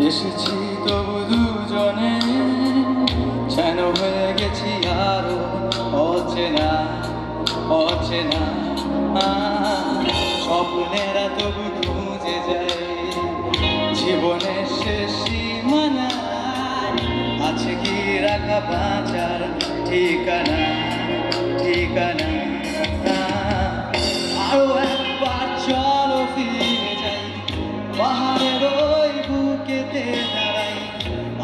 এসেছি তবু দুজনে যেন হয়ে গেছি আরো অচেনা অচেনা। স্বপ্নেরা তবু খুঁজে যায় জীবনের শেষ সীমানা। আছে কি রাখা বাঁচার ঠিকানা ঠিকানা। আরো একবার চলো ফিরে যাই পাহাড়ের ওই বুকেতে দাঁড়াই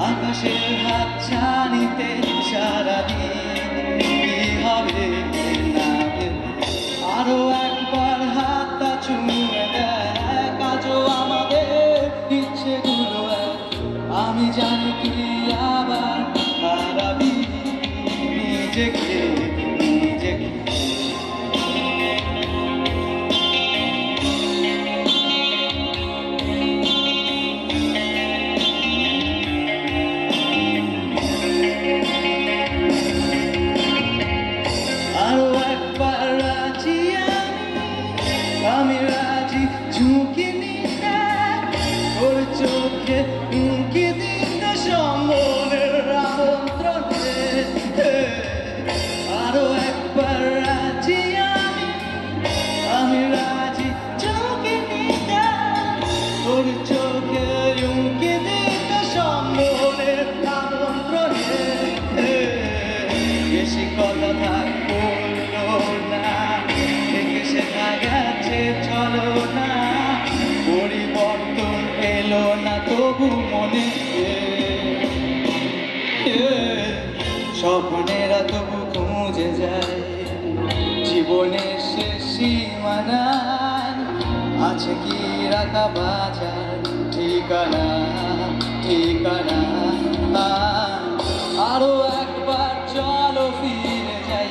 আকাশের হাত ছানিতে সারাদিন কি হবে না ভেবে। আরো একবার হাতটা ছুঁয়ে দেখ আজও আমাদের ইচ্ছেগুলো এক। আমি জানি তুই আবার হারাবি নিজেকে নিজেকে। আরো একবার রাজি আমি রাজি ঝুঁকি নিতে ওর চোখে উঁকি দিতে সম্মনের আমন্ত্রণে। আরো একবার রাজি আমি রাজি ঝুঁকি নিতে ওর চোখে উঁকি দিতে সম্মনের আমন্ত্রণে। বেশি কথা থাক বললো না থেকে শেখা গেছে চলো না। পরিবর্তন এলো না তবু মনে স্বপ্নেরা তবু খুঁজে যায় জীবনের শেষ সীমানায়। আছে কি রাখা বাঁচার ঠিকানা ঠিকানা। আরো একবার চলো ফিরে যাই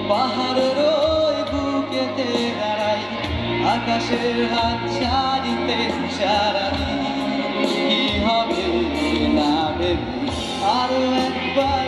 পাহাড়ের ওই বুকেতে দাঁড়াই আকাশের হাত ছাড়িতে সারাদিন কি হবে না ভেবে। আরো একবার